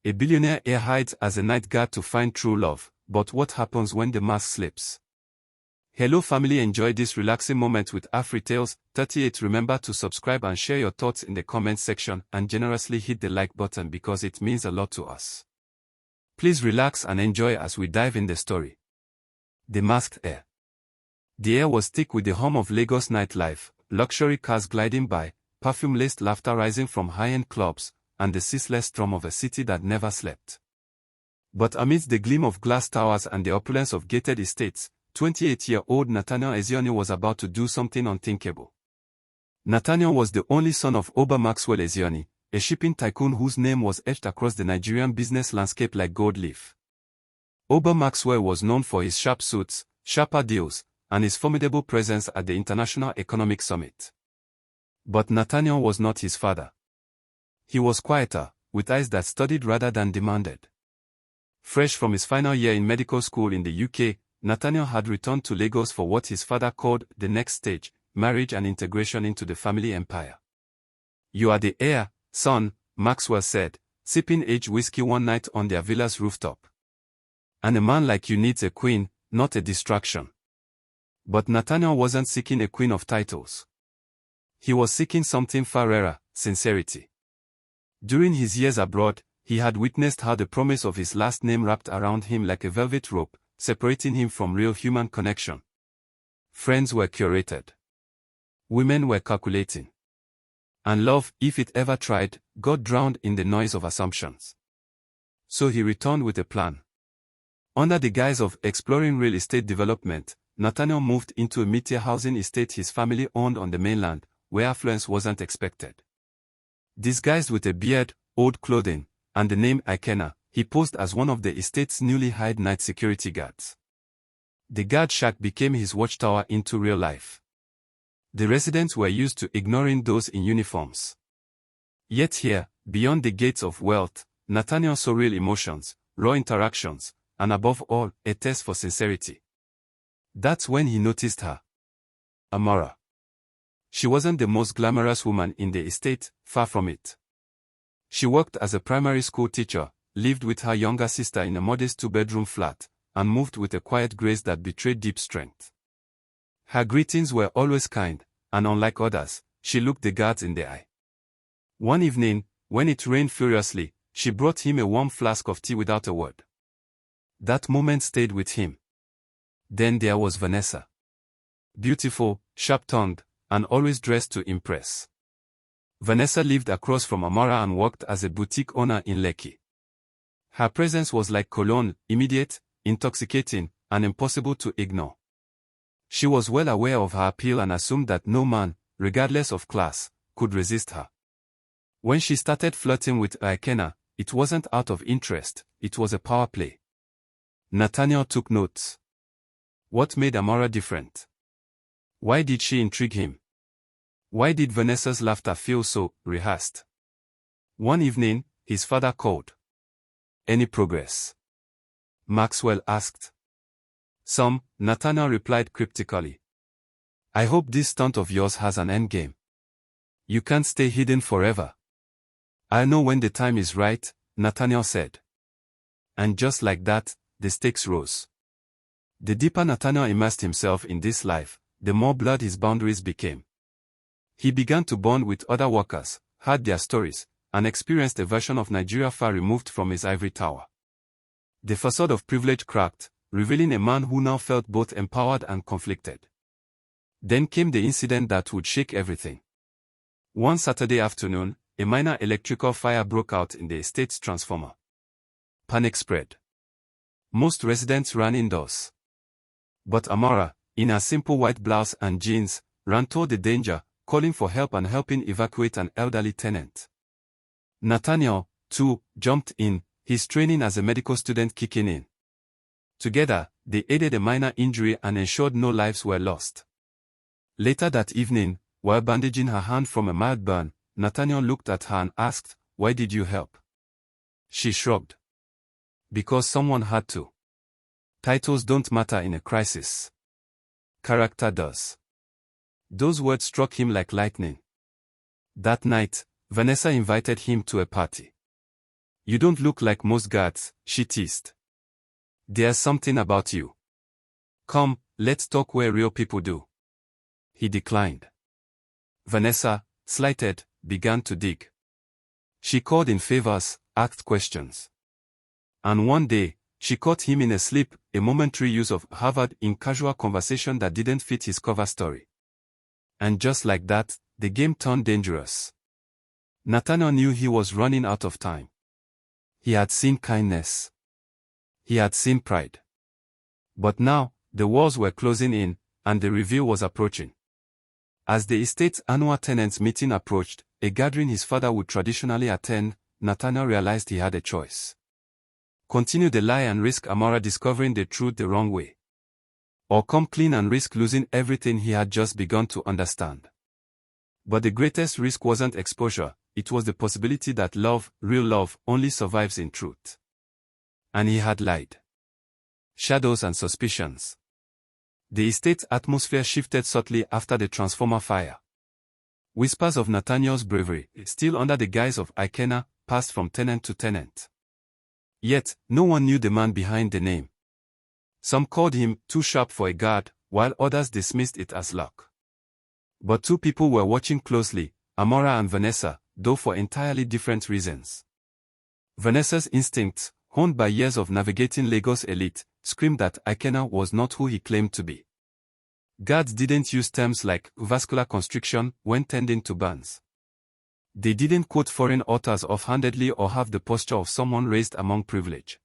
A billionaire heir hides as a night guard to find true love, but what happens when the mask slips? Hello family, enjoy this relaxing moment with AfriTales 38. Remember to subscribe and share your thoughts in the comment section and generously hit the like button because it means a lot to us. Please relax and enjoy as we dive in the story. The Masked Heir. The air was thick with the hum of Lagos nightlife, luxury cars gliding by, perfume-laced laughter rising from high-end clubs, and the ceaseless strum of a city that never slept. But amidst the gleam of glass towers and the opulence of gated estates, 28-year-old Nathaniel Ezeonu was about to do something unthinkable. Nathaniel was the only son of Oba Maxwell Ezeonu, a shipping tycoon whose name was etched across the Nigerian business landscape like gold leaf. Oba Maxwell was known for his sharp suits, sharper deals, and his formidable presence at the International Economic Summit. But Nathaniel was not his father. He was quieter, with eyes that studied rather than demanded. Fresh from his final year in medical school in the UK, Nathaniel had returned to Lagos for what his father called the next stage, marriage and integration into the family empire. "You are the heir, son," Maxwell said, sipping aged whiskey one night on their villa's rooftop. "And a man like you needs a queen, not a distraction." But Nathaniel wasn't seeking a queen of titles. He was seeking something far rarer: sincerity. During his years abroad, he had witnessed how the promise of his last name wrapped around him like a velvet rope, separating him from real human connection. Friends were curated. Women were calculating. And love, if it ever tried, got drowned in the noise of assumptions. So he returned with a plan. Under the guise of exploring real estate development, Nathaniel moved into a mid-tier housing estate his family owned on the mainland, where affluence wasn't expected. Disguised with a beard, old clothing, and the name Ikena, he posed as one of the estate's newly hired night security guards. The guard shack became his watchtower into real life. The residents were used to ignoring those in uniforms. Yet here, beyond the gates of wealth, Nathaniel saw real emotions, raw interactions, and above all, a test for sincerity. That's when he noticed her. Amara. She wasn't the most glamorous woman in the estate, far from it. She worked as a primary school teacher, lived with her younger sister in a modest two-bedroom flat, and moved with a quiet grace that betrayed deep strength. Her greetings were always kind, and unlike others, she looked the guards in the eye. One evening, when it rained furiously, she brought him a warm flask of tea without a word. That moment stayed with him. Then there was Vanessa. Beautiful, sharp-tongued, and always dressed to impress. Vanessa lived across from Amara and worked as a boutique owner in Lekki. Her presence was like cologne, immediate, intoxicating, and impossible to ignore. She was well aware of her appeal and assumed that no man, regardless of class, could resist her. When she started flirting with Ikena, it wasn't out of interest, it was a power play. Nathaniel took notes. What made Amara different? Why did she intrigue him? Why did Vanessa's laughter feel so rehearsed? One evening, his father called. "Any progress?" Maxwell asked. "Some," Nathaniel replied cryptically. "I hope this stunt of yours has an endgame. You can't stay hidden forever." "I'll know when the time is right," Nathaniel said. And just like that, the stakes rose. The deeper Nathaniel immersed himself in this life, the more blurred his boundaries became. He began to bond with other workers, heard their stories, and experienced a version of Nigeria far removed from his ivory tower. The facade of privilege cracked, revealing a man who now felt both empowered and conflicted. Then came the incident that would shake everything. One Saturday afternoon, a minor electrical fire broke out in the estate's transformer. Panic spread. Most residents ran indoors. But Amara, in her simple white blouse and jeans, ran toward the danger, calling for help and helping evacuate an elderly tenant. Nathaniel, too, jumped in, his training as a medical student kicking in. Together, they aided a minor injury and ensured no lives were lost. Later that evening, while bandaging her hand from a mild burn, Nathaniel looked at her and asked, "Why did you help?" She shrugged. "Because someone had to. Titles don't matter in a crisis. Character does." Those words struck him like lightning. That night, Vanessa invited him to a party. You don't look like most guards, she teased. There's something about you. Come, let's talk where real people do. He declined. Vanessa, slighted, began to dig. She called in favors, asked questions. And one day, she caught him in a slip, a momentary use of Harvard in casual conversation that didn't fit his cover story. And just like that, the game turned dangerous. Nathaniel knew he was running out of time. He had seen kindness. He had seen pride. But now, the walls were closing in, and the reveal was approaching. As the estate's annual tenants meeting approached, a gathering his father would traditionally attend, Nathaniel realized he had a choice. Continue the lie and risk Amora discovering the truth the wrong way. Or come clean and risk losing everything he had just begun to understand. But the greatest risk wasn't exposure, it was the possibility that love, real love, only survives in truth. And he had lied. Shadows and suspicions. The estate's atmosphere shifted subtly after the transformer fire. Whispers of Nathaniel's bravery, still under the guise of Ikena, passed from tenant to tenant. Yet, no one knew the man behind the name. Some called him too sharp for a guard, while others dismissed it as luck. But two people were watching closely, Amora and Vanessa, though for entirely different reasons. Vanessa's instincts, honed by years of navigating Lagos elite, screamed that Ikena was not who he claimed to be. Guards didn't use terms like vascular constriction when tending to burns. They didn't quote foreign authors offhandedly or have the posture of someone raised among privilege.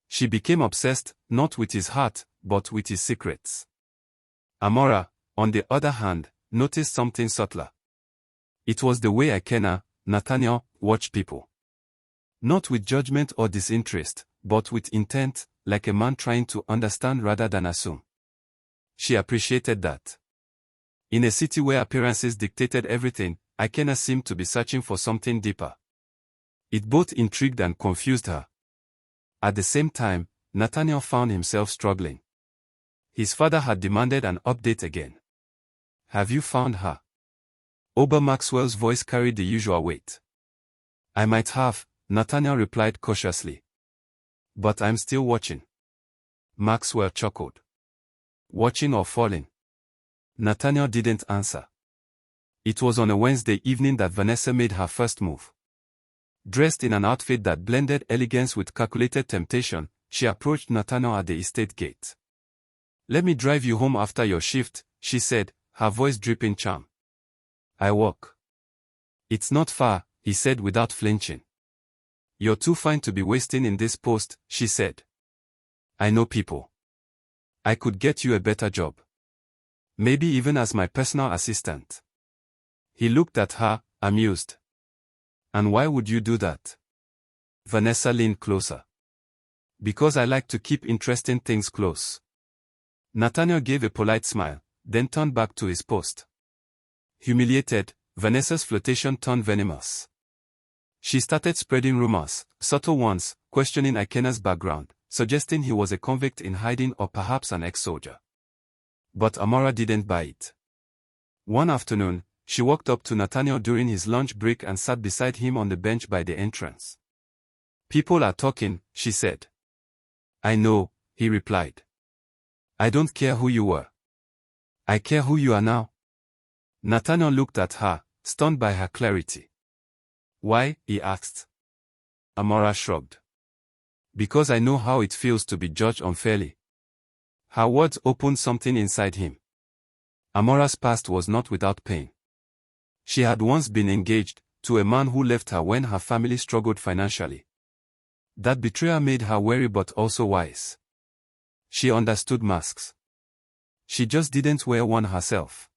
She became obsessed, not with his heart, but with his secrets. Amora, on the other hand, noticed something subtler. It was the way Ikena, Nathaniel, watched people. Not with judgment or disinterest, but with intent, like a man trying to understand rather than assume. She appreciated that. In a city where appearances dictated everything, Ikena seemed to be searching for something deeper. It both intrigued and confused her. At the same time, Nathaniel found himself struggling. His father had demanded an update again. Have you found her? Ober Maxwell's voice carried the usual weight. I might have, Nathaniel replied cautiously. But I'm still watching. Maxwell chuckled. Watching or falling? Nathaniel didn't answer. It was on a Wednesday evening that Vanessa made her first move. Dressed in an outfit that blended elegance with calculated temptation, she approached Nathaniel at the estate gate. Let me drive you home after your shift, she said, her voice dripping charm. I walk. It's not far, he said without flinching. You're too fine to be wasting in this post, she said. I know people. I could get you a better job. Maybe even as my personal assistant. He looked at her, amused. And why would you do that? Vanessa leaned closer. Because I like to keep interesting things close. Nathaniel gave a polite smile, then turned back to his post. Humiliated, Vanessa's flirtation turned venomous. She started spreading rumors, subtle ones, questioning Ikena's background, suggesting he was a convict in hiding or perhaps an ex-soldier. But Amora didn't buy it. One afternoon, she walked up to Nathaniel during his lunch break and sat beside him on the bench by the entrance. People are talking, she said. I know, he replied. I don't care who you were. I care who you are now. Nathaniel looked at her, stunned by her clarity. Why? He asked. Amora shrugged. Because I know how it feels to be judged unfairly. Her words opened something inside him. Amora's past was not without pain. She had once been engaged to a man who left her when her family struggled financially. That betrayal made her wary but also wise. She understood masks. She just didn't wear one herself.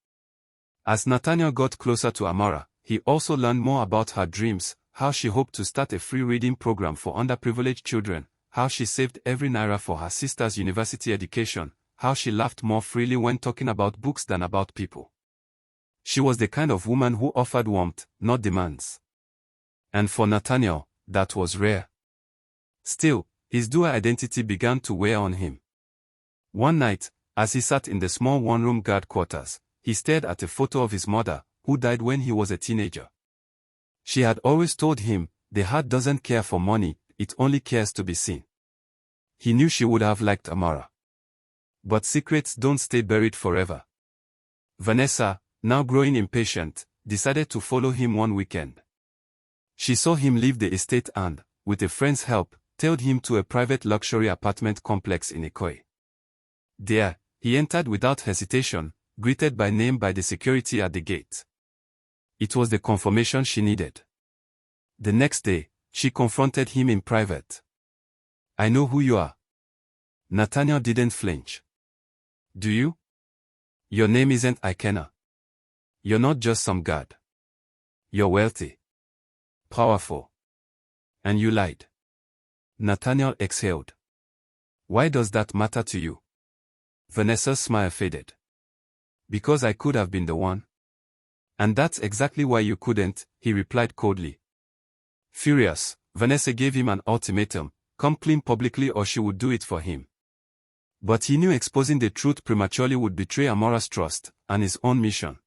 As Nathaniel got closer to Amora, he also learned more about her dreams, how she hoped to start a free reading program for underprivileged children, how she saved every naira for her sister's university education, how she laughed more freely when talking about books than about people. She was the kind of woman who offered warmth, not demands. And for Nathaniel, that was rare. Still, his dual identity began to wear on him. One night, as he sat in the small one-room guard quarters, he stared at a photo of his mother, who died when he was a teenager. She had always told him, The heart doesn't care for money, it only cares to be seen. He knew she would have liked Amara. But secrets don't stay buried forever. Vanessa, now growing impatient, decided to follow him one weekend. She saw him leave the estate and, with a friend's help, tailed him to a private luxury apartment complex in Ikoyi. There, he entered without hesitation, greeted by name by the security at the gate. It was the confirmation she needed. The next day, she confronted him in private. "I know who you are." Nathaniel didn't flinch. "Do you? Your name isn't Ikenna. You're not just some god. You're wealthy. Powerful. And you lied." Nathaniel exhaled. "Why does that matter to you?" Vanessa's smile faded. "Because I could have been the one." "And that's exactly why you couldn't," he replied coldly. Furious, Vanessa gave him an ultimatum: come clean publicly or she would do it for him. But he knew exposing the truth prematurely would betray Amora's trust and his own mission.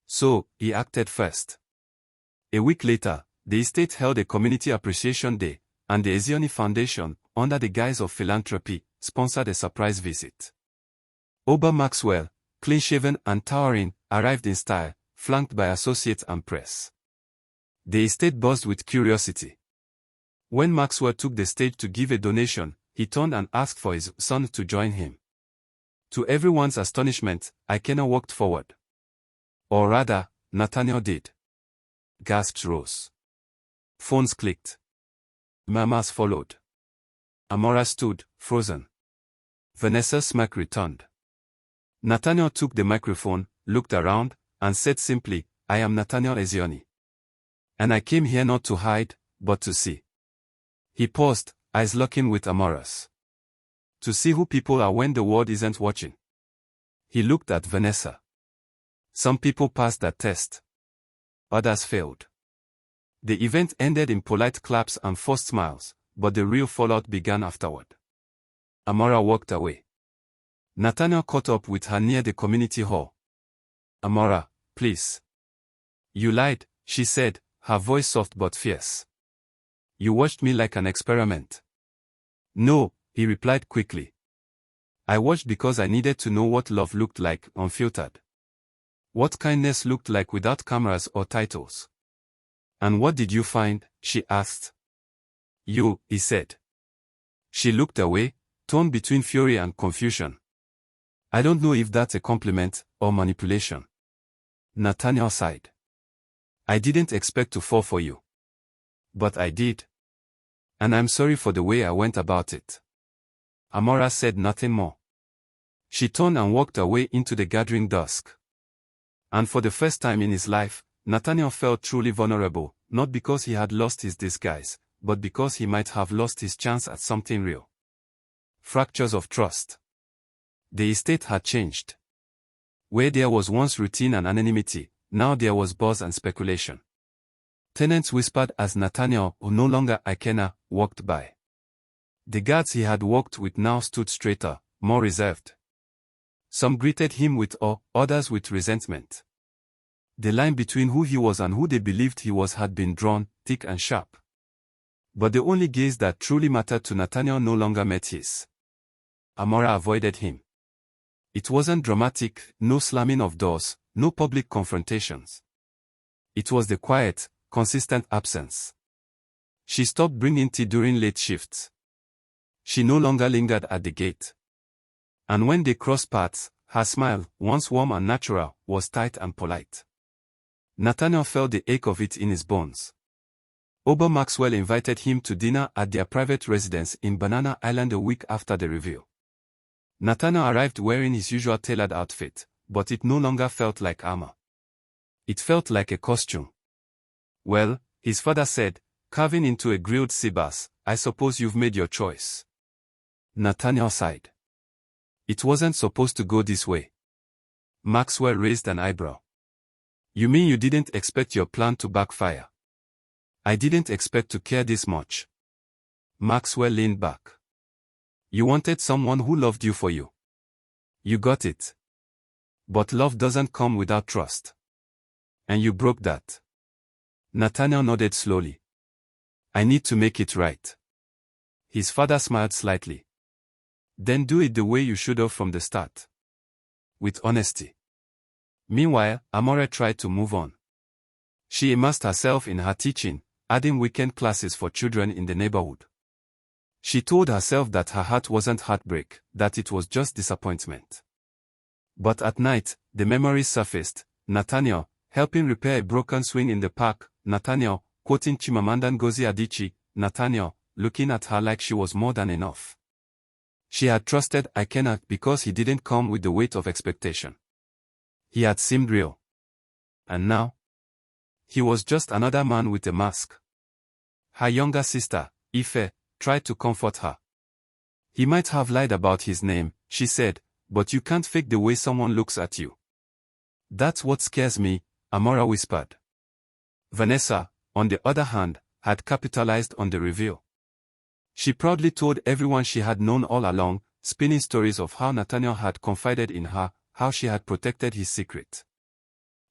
So, he acted first. A week later, the estate held a community appreciation day, and the Ezioni Foundation, under the guise of philanthropy, sponsored a surprise visit. Oba Maxwell, clean-shaven and towering, arrived in style, flanked by associates and press. The estate buzzed with curiosity. When Maxwell took the stage to give a donation, he turned and asked for his son to join him. To everyone's astonishment, Ikenna walked forward. Or rather, Nathaniel did. Gasps rose. Phones clicked. Murmurs followed. Amora stood, frozen. Vanessa's smirk returned. Nathaniel took the microphone, looked around, and said simply, "I am Nathaniel Ezioni. And I came here not to hide, but to see." He paused, eyes locking with Amora's. "To see who people are when the world isn't watching." He looked at Vanessa. Some people passed that test. Others failed. The event ended in polite claps and forced smiles, but the real fallout began afterward. Amora walked away. Nathaniel caught up with her near the community hall. "Amora, please." "You lied," she said, her voice soft but fierce. "You watched me like an experiment." "No," he replied quickly. "I watched because I needed to know what love looked like, unfiltered. What kindness looked like without cameras or titles." "And what did you find?" she asked. "You," he said. She looked away, torn between fury and confusion. "I don't know if that's a compliment or manipulation." Nathaniel sighed. "I didn't expect to fall for you. But I did. And I'm sorry for the way I went about it." Amora said nothing more. She turned and walked away into the gathering dusk. And for the first time in his life, Nathaniel felt truly vulnerable, not because he had lost his disguise, but because he might have lost his chance at something real. Fractures of trust. The estate had changed. Where there was once routine and anonymity, now there was buzz and speculation. Tenants whispered as Nathaniel, who no longer Ikenna, walked by. The guards he had walked with now stood straighter, more reserved. Some greeted him with awe, others with resentment. The line between who he was and who they believed he was had been drawn, thick and sharp. But the only gaze that truly mattered to Nathaniel no longer met his. Amora avoided him. It wasn't dramatic, no slamming of doors, no public confrontations. It was the quiet, consistent absence. She stopped bringing tea during late shifts. She no longer lingered at the gate. And when they crossed paths, her smile, once warm and natural, was tight and polite. Nathaniel felt the ache of it in his bones. Oba Maxwell invited him to dinner at their private residence in Banana Island a week after the reveal. Nathaniel arrived wearing his usual tailored outfit, but it no longer felt like armor. It felt like a costume. "Well," his father said, carving into a grilled sea bass, "I suppose you've made your choice." Nathaniel sighed. "It wasn't supposed to go this way." Maxwell raised an eyebrow. "You mean you didn't expect your plan to backfire?" "I didn't expect to care this much." Maxwell leaned back. "You wanted someone who loved you for you. You got it. But love doesn't come without trust. And you broke that." Nathaniel nodded slowly. I need to make it right. His father smiled slightly. Then do it the way you should have from the start. With honesty. Meanwhile, Amore tried to move on. She immersed herself in her teaching, adding weekend classes for children in the neighborhood. She told herself that her heart wasn't heartbreak, that it was just disappointment. But at night, the memories surfaced. Nathaniel, helping repair a broken swing in the park. Nathaniel, quoting Chimamanda Ngozi Adichie. Nathaniel, looking at her like she was more than enough. She had trusted Ikenna because he didn't come with the weight of expectation. He had seemed real. And now? He was just another man with a mask. Her younger sister, Ife, tried to comfort her. He might have lied about his name, she said, but you can't fake the way someone looks at you. That's what scares me, Amora whispered. Vanessa, on the other hand, had capitalized on the reveal. She proudly told everyone she had known all along, spinning stories of how Nathaniel had confided in her, how she had protected his secret.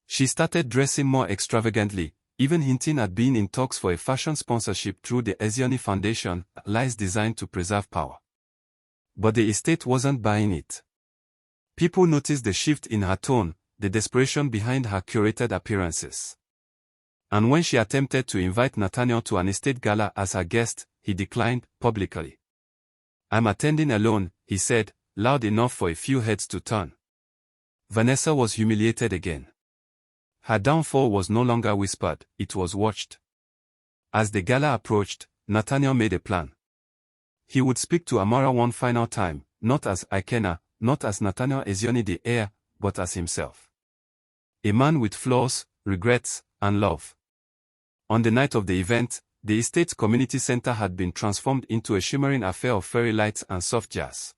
She started dressing more extravagantly, even hinting at being in talks for a fashion sponsorship through the Ezioni Foundation, lies designed to preserve power. But the estate wasn't buying it. People noticed the shift in her tone, the desperation behind her curated appearances. And when she attempted to invite Nathaniel to an estate gala as her guest, he declined, publicly. I'm attending alone, he said, loud enough for a few heads to turn. Vanessa was humiliated again. Her downfall was no longer whispered, it was watched. As the gala approached, Nathaniel made a plan. He would speak to Amora one final time, not as Ikenna, not as Nathaniel Ezioni the heir, but as himself. A man with flaws, regrets, and love. On the night of the event, the estate's community center had been transformed into a shimmering affair of fairy lights and soft jazz.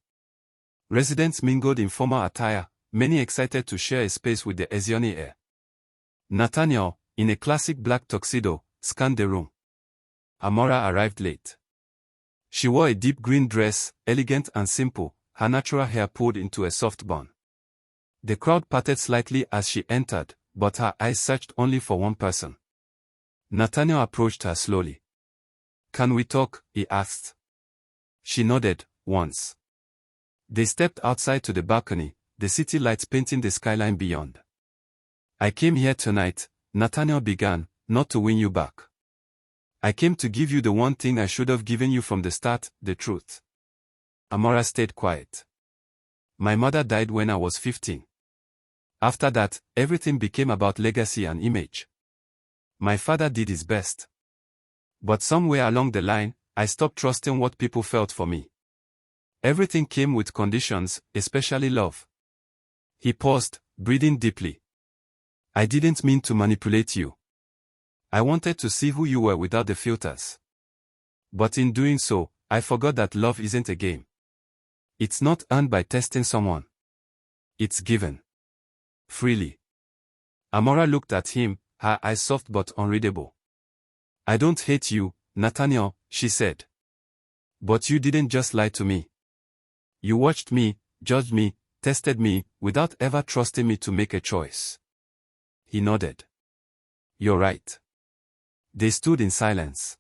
Residents mingled in formal attire, many excited to share a space with the Ezioni heir. Nathaniel, in a classic black tuxedo, scanned the room. Amora arrived late. She wore a deep green dress, elegant and simple, her natural hair pulled into a soft bun. The crowd parted slightly as she entered, but her eyes searched only for one person. Nathaniel approached her slowly. Can we talk? He asked. She nodded, once. They stepped outside to the balcony, the city lights painting the skyline beyond. I came here tonight, Nathaniel began, not to win you back. I came to give you the one thing I should have given you from the start, the truth. Amora stayed quiet. My mother died when I was 15. After that, everything became about legacy and image. My father did his best. But somewhere along the line, I stopped trusting what people felt for me. Everything came with conditions, especially love. He paused, breathing deeply. I didn't mean to manipulate you. I wanted to see who you were without the filters. But in doing so, I forgot that love isn't a game. It's not earned by testing someone. It's given. Freely. Amora looked at him, her eyes soft but unreadable. I don't hate you, Nathaniel, she said. But you didn't just lie to me. You watched me, judged me, tested me, without ever trusting me to make a choice. He nodded. You're right. They stood in silence.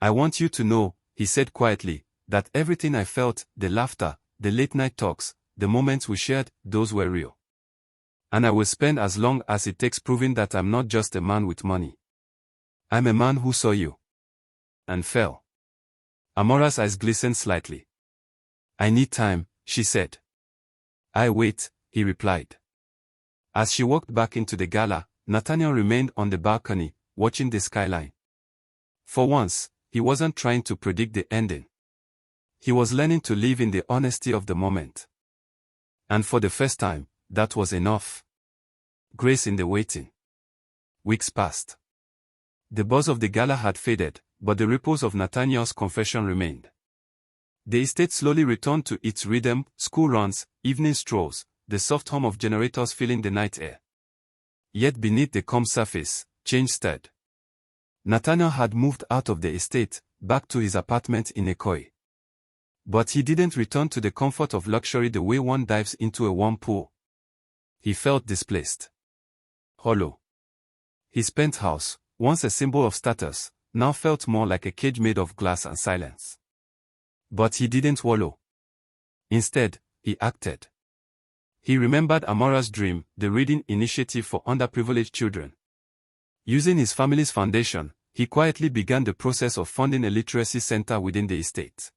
I want you to know, he said quietly, that everything I felt, the laughter, the late-night talks, the moments we shared, those were real. And I will spend as long as it takes proving that I'm not just a man with money. I'm a man who saw you. And fell. Amora's eyes glistened slightly. I need time, she said. I wait, he replied. As she walked back into the gala, Nathaniel remained on the balcony, watching the skyline. For once, he wasn't trying to predict the ending. He was learning to live in the honesty of the moment. And for the first time, that was enough. Grace in the waiting. Weeks passed. The buzz of the gala had faded, but the ripples of Nathaniel's confession remained. The estate slowly returned to its rhythm, school runs, evening strolls, the soft hum of generators filling the night air. Yet beneath the calm surface, change stirred. Nathaniel had moved out of the estate, back to his apartment in Ekoi. But he didn't return to the comfort of luxury the way one dives into a warm pool. He felt displaced. Hollow. His penthouse, once a symbol of status, now felt more like a cage made of glass and silence. But he didn't wallow. Instead, he acted. He remembered Amora's dream, the reading initiative for underprivileged children. Using his family's foundation, he quietly began the process of funding a literacy center within the estate.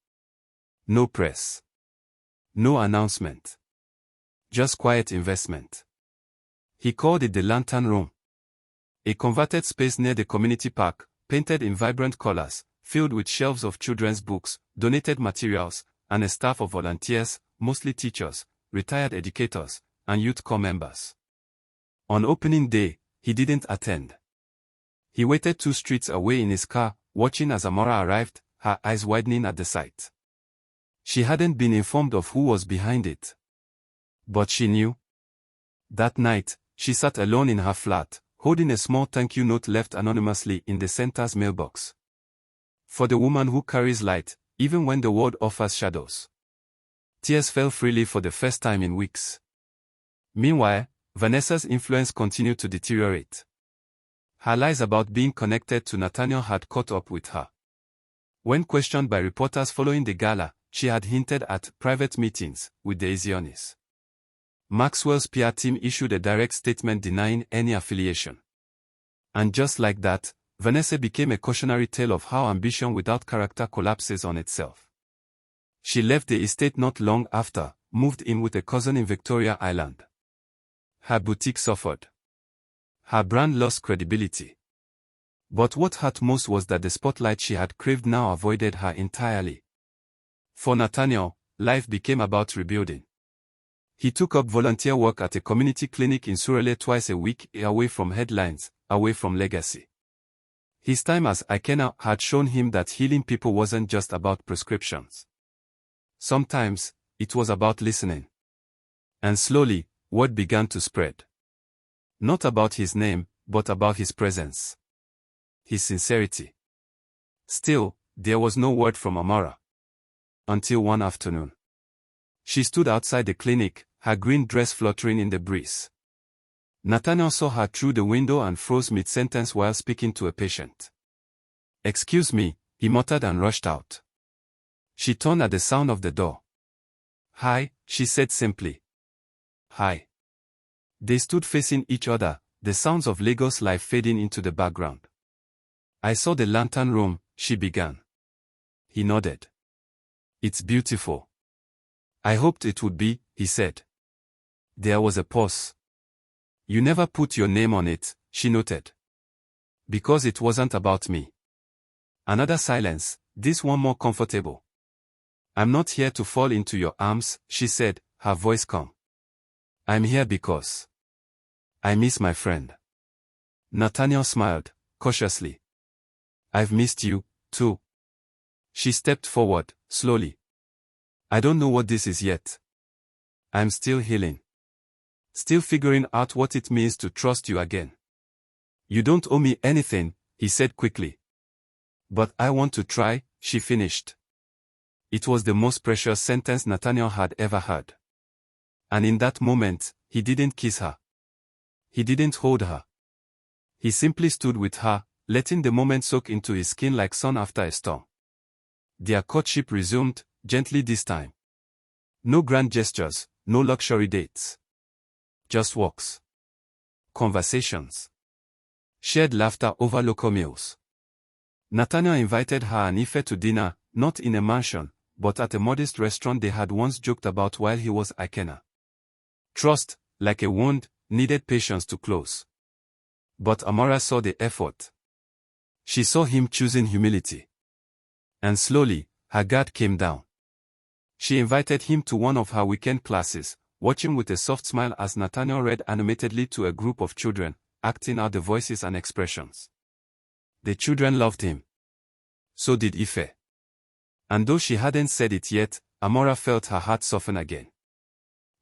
No press. No announcement. Just quiet investment. He called it the Lantern Room. A converted space near the community park, painted in vibrant colors, filled with shelves of children's books, donated materials, and a staff of volunteers, mostly teachers, retired educators, and youth corps members. On opening day, he didn't attend. He waited 2 streets away in his car, watching as Amora arrived, her eyes widening at the sight. She hadn't been informed of who was behind it. But she knew. That night, she sat alone in her flat, holding a small thank you note left anonymously in the center's mailbox. For the woman who carries light, even when the world offers shadows. Tears fell freely for the first time in weeks. Meanwhile, Vanessa's influence continued to deteriorate. Her lies about being connected to Nathaniel had caught up with her. When questioned by reporters following the gala, she had hinted at private meetings with the Ezionis. Maxwell's PR team issued a direct statement denying any affiliation. And just like that, Vanessa became a cautionary tale of how ambition without character collapses on itself. She left the estate not long after, moved in with a cousin in Victoria Island. Her boutique suffered. Her brand lost credibility. But what hurt most was that the spotlight she had craved now avoided her entirely. For Nathaniel, life became about rebuilding. He took up volunteer work at a community clinic in Surrey twice a week, away from headlines, away from legacy. His time as Ikena had shown him that healing people wasn't just about prescriptions. Sometimes, it was about listening. And slowly, word began to spread. Not about his name, but about his presence. His sincerity. Still, there was no word from Amora. Until one afternoon. She stood outside the clinic, her green dress fluttering in the breeze. Nathaniel saw her through the window and froze mid-sentence while speaking to a patient. "Excuse me," he muttered and rushed out. She turned at the sound of the door. "Hi," she said simply. "Hi." They stood facing each other, the sounds of Lagos life fading into the background. "I saw the Lantern Room," she began. He nodded. "It's beautiful." "I hoped it would be," he said. There was a pause. "You never put your name on it," she noted. "Because it wasn't about me." Another silence, this one more comfortable. "I'm not here to fall into your arms," she said, her voice calm. "I'm here because I miss my friend." Nathaniel smiled, cautiously. "I've missed you, too." She stepped forward, slowly. "I don't know what this is yet. I'm still healing. Still figuring out what it means to trust you again." "You don't owe me anything," he said quickly. "But I want to try," she finished. It was the most precious sentence Nathaniel had ever heard. And in that moment, he didn't kiss her. He didn't hold her. He simply stood with her, letting the moment soak into his skin like sun after a storm. Their courtship resumed, gently this time. No grand gestures, no luxury dates. Just walks. Conversations. Shared laughter over local meals. Nathaniel invited her and Ife to dinner, not in a mansion, but at a modest restaurant they had once joked about while he was Ikena. Trust, like a wound, needed patience to close. But Amora saw the effort. She saw him choosing humility. And slowly, her guard came down. She invited him to one of her weekend classes, watching with a soft smile as Nathaniel read animatedly to a group of children, acting out the voices and expressions. The children loved him. So did Ife. And though she hadn't said it yet, Amora felt her heart soften again.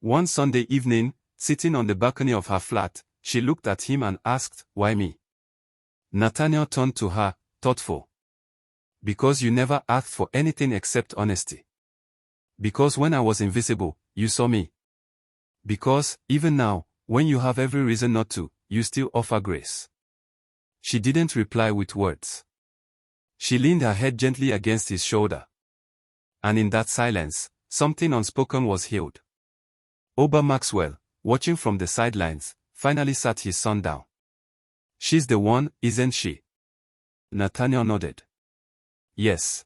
One Sunday evening, sitting on the balcony of her flat, she looked at him and asked, "Why me?" Nathaniel turned to her, thoughtful. "Because you never asked for anything except honesty. Because when I was invisible, you saw me. Because, even now, when you have every reason not to, you still offer grace." She didn't reply with words. She leaned her head gently against his shoulder. And in that silence, something unspoken was healed. Oba Maxwell, watching from the sidelines, finally sat his son down. She's the one, isn't she? Nathaniel nodded. Yes.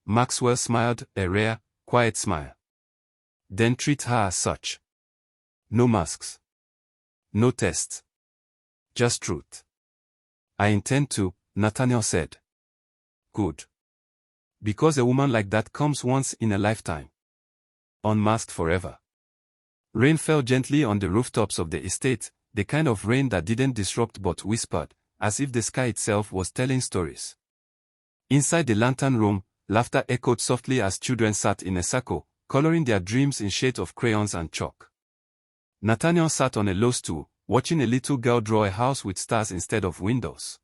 Maxwell smiled, a rare, quiet smile. Then treat her as such. No masks. No tests. Just truth. I intend to, Nathaniel said. Good. Because a woman like that comes once in a lifetime. Unmasked forever. Rain fell gently on the rooftops of the estate, the kind of rain that didn't disrupt but whispered, as if the sky itself was telling stories. Inside the lantern room, laughter echoed softly as children sat in a circle, coloring their dreams in shades of crayons and chalk. Nathaniel sat on a low stool, watching a little girl draw a house with stars instead of windows.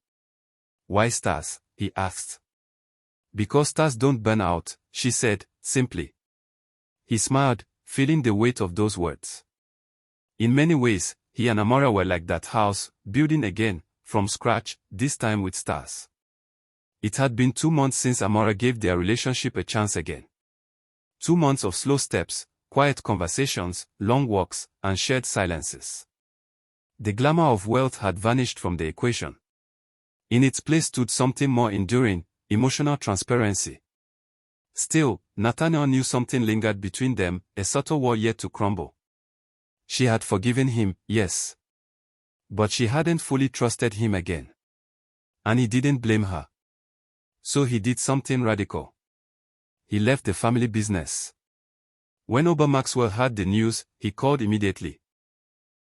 Why stars? He asked. Because stars don't burn out, she said, simply. He smiled, feeling the weight of those words. In many ways, he and Amora were like that house, building again, from scratch, this time with stars. It had been 2 months since Amora gave their relationship a chance again. 2 months of slow steps, quiet conversations, long walks, and shared silences. The glamour of wealth had vanished from the equation. In its place stood something more enduring, emotional transparency. Still, Nathaniel knew something lingered between them, a subtle wall yet to crumble. She had forgiven him, yes. But she hadn't fully trusted him again. And he didn't blame her. So he did something radical. He left the family business. When Oba Maxwell heard the news, he called immediately.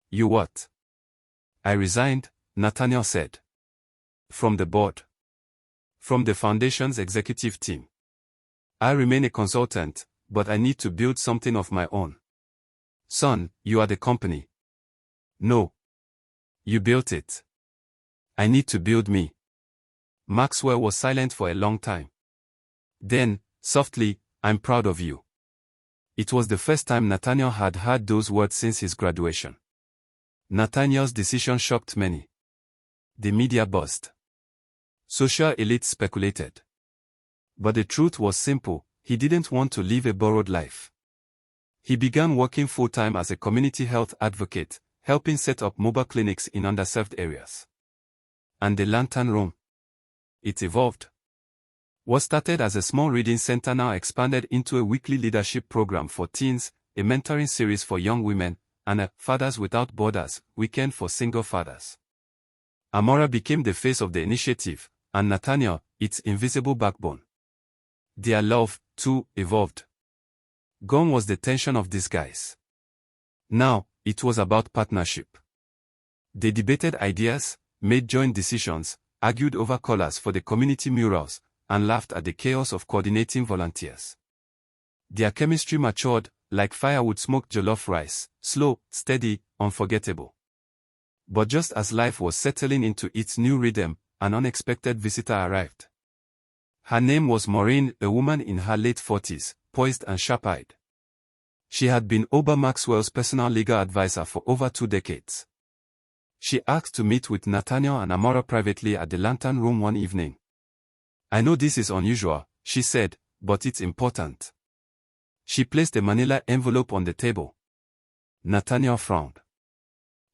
You what? I resigned, Nathaniel said. From the board. From the foundation's executive team. I remain a consultant, but I need to build something of my own. Son, you are the company. No. You built it. I need to build me. Maxwell was silent for a long time. Then, softly, I'm proud of you. It was the first time Nathaniel had heard those words since his graduation. Nathaniel's decision shocked many. The media buzzed. Social elites speculated. But the truth was simple, he didn't want to live a borrowed life. He began working full-time as a community health advocate, helping set up mobile clinics in underserved areas. And the Lantern Room? It evolved. What started as a small reading center now expanded into a weekly leadership program for teens, a mentoring series for young women, and a Fathers Without Borders weekend for single fathers. Amora became the face of the initiative, and Nathaniel, its invisible backbone. Their love, too, evolved. Gone was the tension of disguise. Now, it was about partnership. They debated ideas, made joint decisions, argued over colors for the community murals, and laughed at the chaos of coordinating volunteers. Their chemistry matured, like firewood smoked jollof rice, slow, steady, unforgettable. But just as life was settling into its new rhythm, an unexpected visitor arrived. Her name was Maureen, a woman in her late 40s, poised and sharp-eyed. She had been Oba Maxwell's personal legal advisor for over 2 decades. She asked to meet with Nathaniel and Amora privately at the Lantern Room one evening. I know this is unusual, she said, but it's important. She placed a manila envelope on the table. Nathaniel frowned.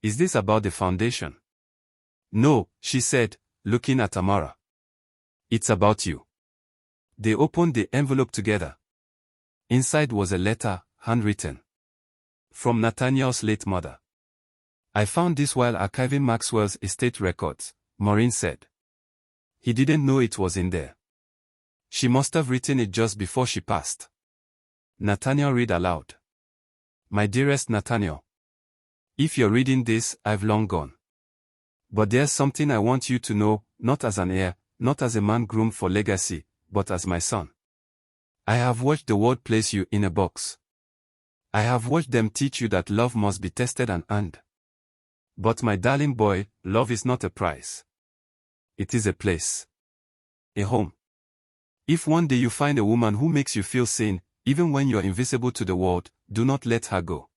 Is this about the foundation? No, she said, looking at Amora. It's about you. They opened the envelope together. Inside was a letter, handwritten. From Nathaniel's late mother. I found this while archiving Maxwell's estate records, Maureen said. He didn't know it was in there. She must have written it just before she passed. Nathaniel read aloud. My dearest Nathaniel. If you're reading this, I've long gone. But there's something I want you to know, not as an heir, not as a man groomed for legacy, but as my son. I have watched the world place you in a box. I have watched them teach you that love must be tested and earned. But my darling boy, love is not a prize. It is a place. A home. If one day you find a woman who makes you feel seen, even when you're invisible to the world, do not let her go.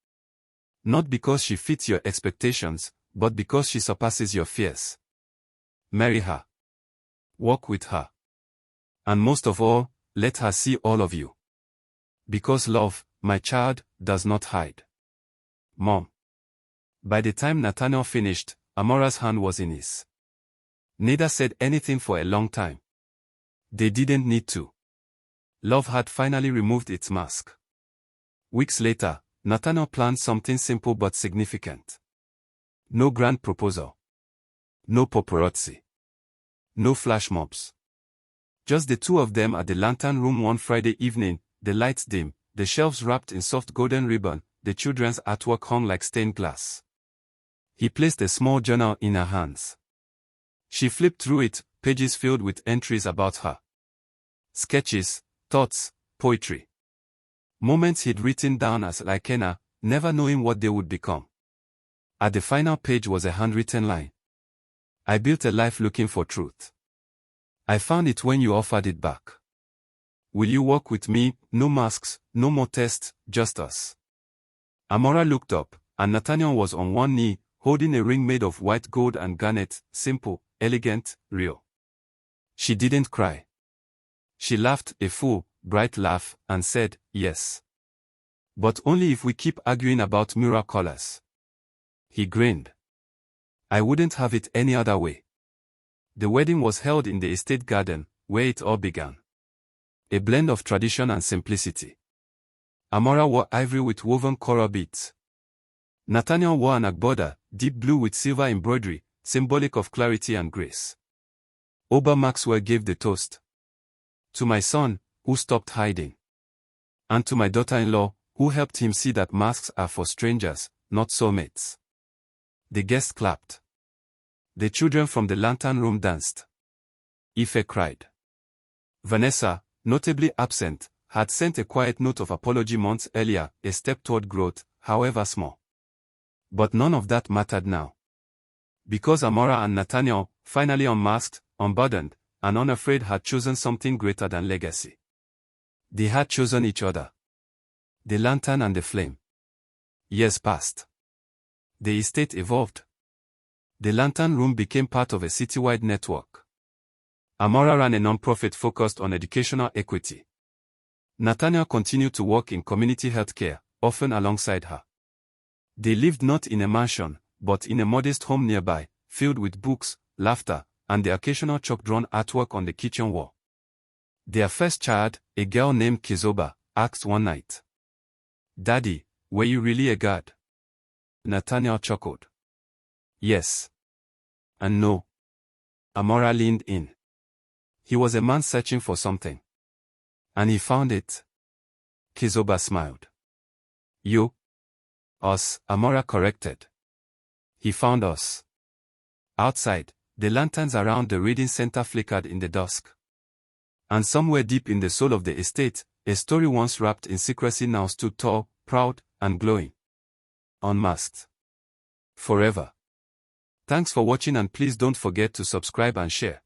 Not because she fits your expectations, but because she surpasses your fears. Marry her. Walk with her. And most of all, let her see all of you. Because love, my child, does not hide. Mom. By the time Nathaniel finished, Amora's hand was in his. Neither said anything for a long time. They didn't need to. Love had finally removed its mask. Weeks later, Nathaniel planned something simple but significant. No grand proposal. No paparazzi. No flash mobs. Just the two of them at the lantern room one Friday evening, the lights dim, the shelves wrapped in soft golden ribbon, the children's artwork hung like stained glass. He placed a small journal in her hands. She flipped through it, pages filled with entries about her. Sketches, thoughts, poetry. Moments he'd written down as Lycana, never knowing what they would become. At the final page was a handwritten line. I built a life looking for truth. I found it when you offered it back. Will you walk with me? No masks, no more tests, just us. Amora looked up, and Nathaniel was on one knee, holding a ring made of white gold and garnet, simple, elegant, real. She didn't cry. She laughed a full, bright laugh, and said, yes. But only if we keep arguing about mural colors. He grinned. I wouldn't have it any other way. The wedding was held in the estate garden, where it all began. A blend of tradition and simplicity. Amora wore ivory with woven coral beads. Nathaniel wore an agbada, deep blue with silver embroidery, symbolic of clarity and grace. Oba Maxwell gave the toast. To my son, who stopped hiding. And to my daughter-in-law, who helped him see that masks are for strangers, not soulmates. The guests clapped. The children from the lantern room danced. Ife cried. Vanessa, notably absent, had sent a quiet note of apology months earlier, a step toward growth, however small. But none of that mattered now. Because Amora and Nathaniel, finally unmasked, unburdened, and unafraid, had chosen something greater than legacy. They had chosen each other. The lantern and the flame. Years passed. The estate evolved. The lantern room became part of a citywide network. Amora ran a non-profit focused on educational equity. Nathaniel continued to work in community healthcare, often alongside her. They lived not in a mansion, but in a modest home nearby, filled with books, laughter, and the occasional chalk-drawn artwork on the kitchen wall. Their first child, a girl named Kizoba, asked one night, "Daddy, were you really a god?" Nathaniel chuckled. Yes. And no. Amora leaned in. He was a man searching for something. And he found it. Kizoba smiled. You? Us, Amora corrected. He found us. Outside, the lanterns around the reading center flickered in the dusk. And somewhere deep in the soul of the estate, a story once wrapped in secrecy now stood tall, proud, and glowing. Unmasked. Forever. Thanks for watching, and please don't forget to subscribe and share.